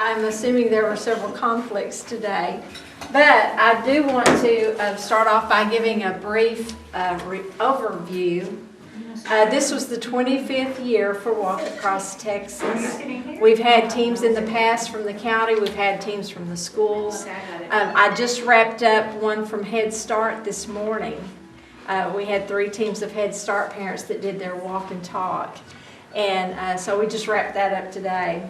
I'm assuming there were several conflicts today. But I do want to start off by giving a brief overview. This was the 25th year for Walk Across Texas. We've had teams in the past from the county. We've had teams from the schools. I just wrapped up one from Head Start this morning. We had 3 teams of Head Start parents that did their walk and talk. And so we just wrapped that up today.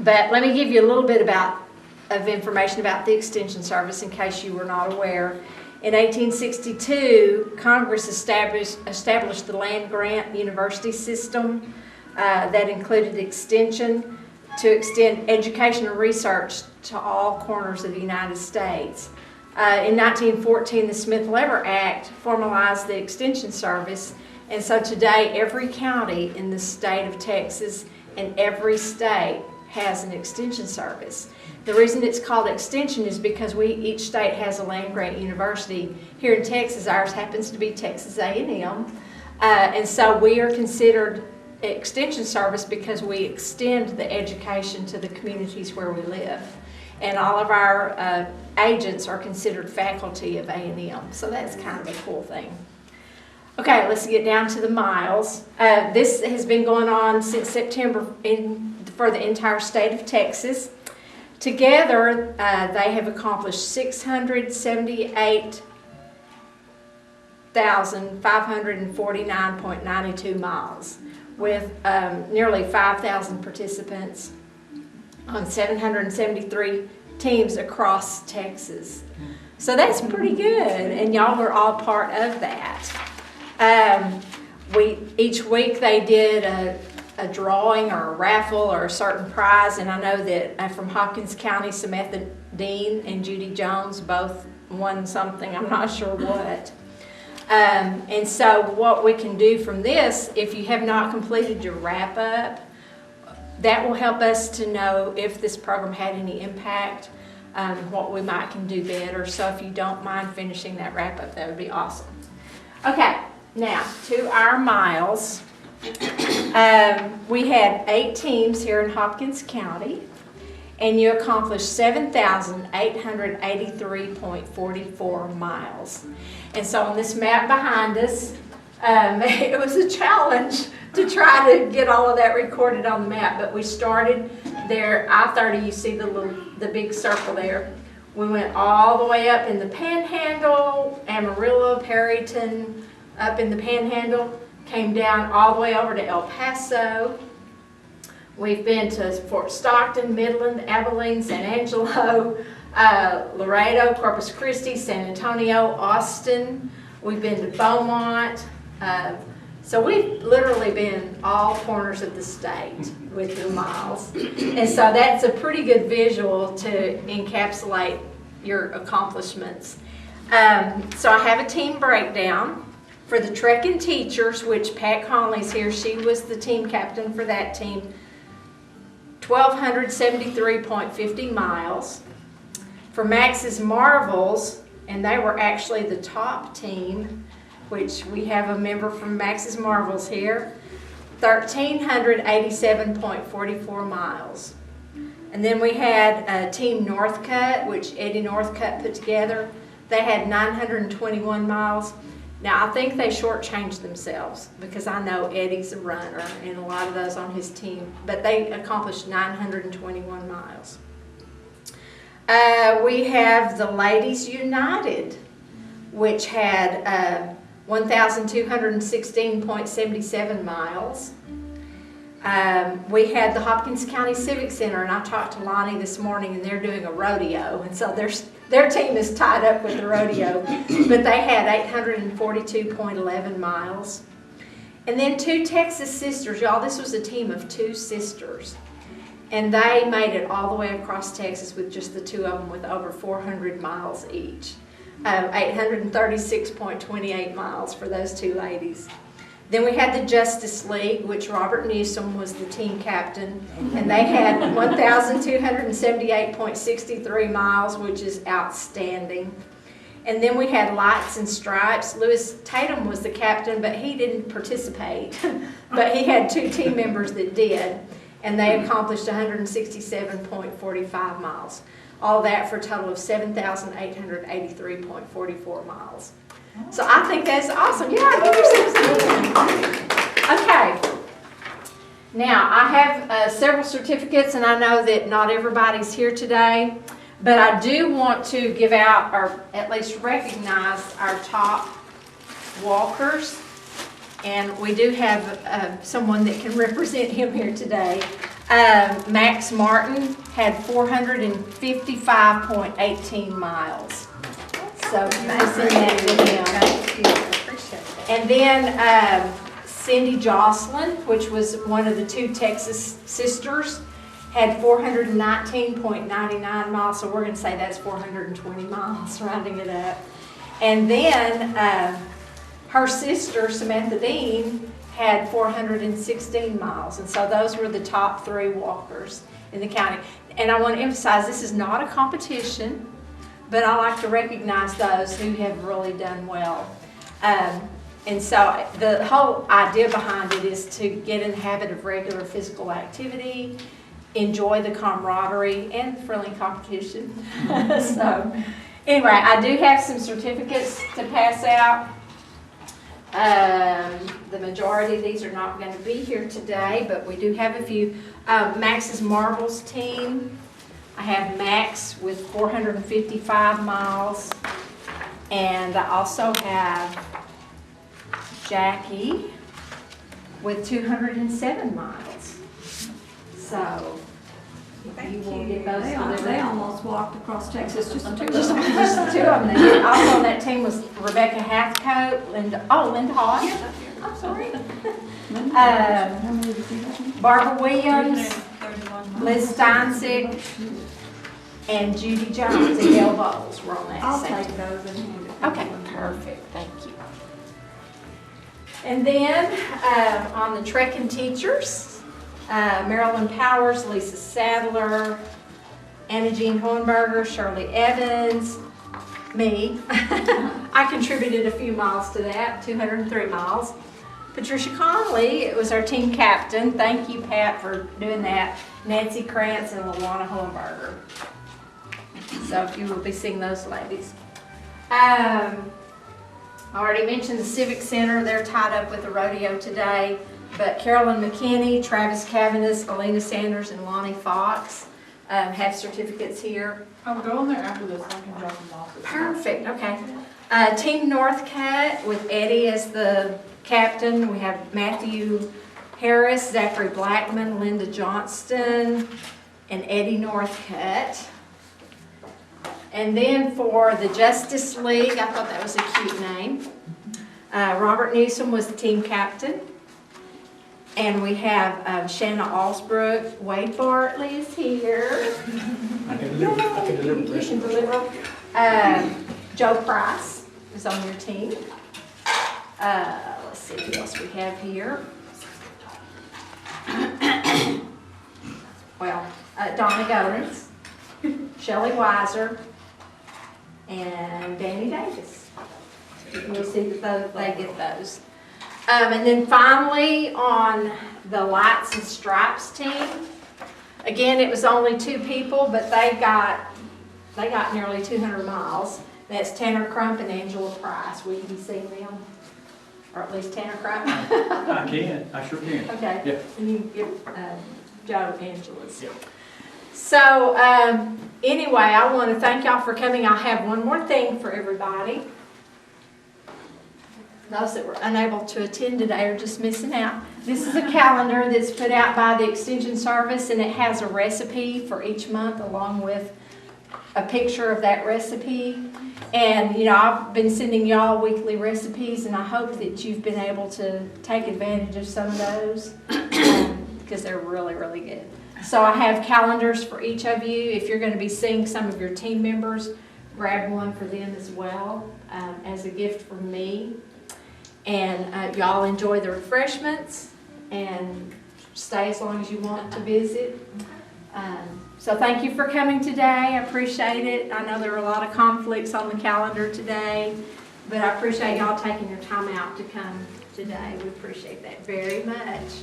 But let me give you a little bit of information about the Extension Service in case you were not aware. In 1862, Congress established the land-grant university system that included extension to extend education and research to all corners of the United States. In 1914, the Smith-Lever Act formalized the Extension Service, and so today every county in the state of Texas and every state has an Extension Service. The reason it's called Extension is because each state has a land-grant university. Here in Texas, ours happens to be Texas A&M, and so we are considered Extension Service because we extend the education to the communities where we live. And all of our agents are considered faculty of A&M, so that's kind of a cool thing. Okay, let's get down to the miles. This has been going on since September for the entire state of Texas. Together, they have accomplished 678,549.92 miles with nearly 5,000 participants on 773 teams across Texas. So that's pretty good, and y'all were all part of that. Each week they did a drawing or a raffle or a certain prize, and I know that from Hopkins County, Samantha Dean and Judy Jones both won something, I'm not sure what. And so what we can do from this, if you have not completed your wrap-up, that will help us to know if this program had any impact, what we might can do better. So if you don't mind finishing that wrap-up, that would be awesome. Okay, now to our miles. We had 8 teams here in Hopkins County, and you accomplished 7,883.44 miles. And so on this map behind us, it was a challenge to try to get all of that recorded on the map, but we started there, I-30, you see the big circle there. We went all the way up in the Panhandle, Amarillo, Perryton, up in the Panhandle, came down all the way over to El Paso. We've been to Fort Stockton, Midland, Abilene, San Angelo, Laredo, Corpus Christi, San Antonio, Austin. We've been to Beaumont. So we've literally been all corners of the state with the miles. And so that's a pretty good visual to encapsulate your accomplishments. So I have a team breakdown. For the trekking teachers, which Pat Conley's here, she was the team captain for that team, 1,273.50 miles. For Max's Marvels, and they were actually the top team, which we have a member from Max's Marvels here, 1,387.44 miles. And then we had Team Northcutt, which Eddie Northcutt put together. They had 921 miles. Now, I think they shortchanged themselves because I know Eddie's a runner and a lot of those on his team, but they accomplished 921 miles. We have the Ladies United, which had 1,216.77 miles. We had the Hopkins County Civic Center, and I talked to Lonnie this morning, and they're doing a rodeo, and so their team is tied up with the rodeo, but they had 842.11 miles. And then 2 Texas sisters, y'all, this was a team of 2 sisters, and they made it all the way across Texas with just the 2 of them with over 400 miles each. 836.28 miles for those 2 ladies. Then we had the Justice League, which Robert Newsom was the team captain, and they had 1,278.63 miles, which is outstanding. And then we had Lights and Stripes. Lewis Tatum was the captain, but he didn't participate. But he had 2 team members that did. and they accomplished 167.45 miles. All that for a total of 7,883.44 miles. So I think that's awesome. Yeah, give yourselves a hand. Okay. Now, I have several certificates, and I know that not everybody's here today, but I do want to give out, or at least recognize, our top walkers. And we do have someone that can represent him here today. Max Martin had 455.18 miles. So I send that to him. Appreciate that. And then Cindy Jocelyn, which was one of the two Texas sisters, had 419.99 miles. So we're going to say that's 420 miles, rounding it up. And then her sister, Samantha Dean, had 416 miles. And so those were the top 3 walkers in the county. And I want to emphasize, this is not a competition, but I like to recognize those who have really done well. And so the whole idea behind it is to get in the habit of regular physical activity, enjoy the camaraderie and friendly competition. So anyway, I do have some certificates to pass out. The majority of these are not going to be here today, but we do have a few. Max's marbles team, I have Max with 455 miles, and I also have Jackie with 207 miles. So you will get those delivered. They almost walked across Texas, just 2 of them. Just 2 of them. Also on that team was Rebecca Hathcote, Linda Hawes. Yeah, I'm sorry. Barbara Williams, Liz Steinsick, and Judy Jones and Gail Bowles were on that I'll same take those and hand it. Okay, perfect, thank you. And then on the trekking teachers, Marilyn Powers, Lisa Sadler, Anna Jean Hohenberger, Shirley Evans, me. I contributed a few miles to that, 203 miles. Patricia Conley, it was our team captain. Thank you, Pat, for doing that. Nancy Krantz and Luana Hohenberger. So you will be seeing those ladies. I already mentioned the Civic Center. They're tied up with the rodeo today. But Carolyn McKinney, Travis Cavanagh, Alina Sanders, and Lonnie Fox have certificates here. I'll go in there after this, I can drop them off. Perfect, okay. Team Northcutt with Eddie as the captain. We have Matthew Harris, Zachary Blackman, Linda Johnston, and Eddie Northcutt. And then for the Justice League, I thought that was a cute name. Robert Newsom was the team captain. And we have Shanna Alsbrook. Wade Bartley is here. I can deliver. You can deliver. Joe Price is on your team. Let's see what else we have here. Well, Donna Goins, Shelley Weiser, and Danny Davis. We'll see that they get those. And then finally on the Lights and Stripes team, again it was only 2 people, but they got nearly 200 miles. That's Tanner Crump and Angela Price. Will you be seeing them? Or at least Tanner Crump? I sure can. Okay. Yeah. And you can give Joe Angela's. Yeah. So anyway, I want to thank y'all for coming. I have one more thing for everybody. Those that were unable to attend today are just missing out. This is a calendar that's put out by the Extension Service, and it has a recipe for each month along with a picture of that recipe. And you know, I've been sending y'all weekly recipes, and I hope that you've been able to take advantage of some of those because they're really, really good. So I have calendars for each of you. If you're going to be seeing some of your team members, grab one for them as well as a gift from me. And y'all enjoy the refreshments and stay as long as you want to visit. So thank you for coming today. I appreciate it. I know there were a lot of conflicts on the calendar today, but I appreciate y'all taking your time out to come today. We appreciate that very much.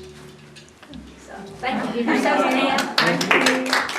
So Thank you. Give yourselves a hand. Thank you.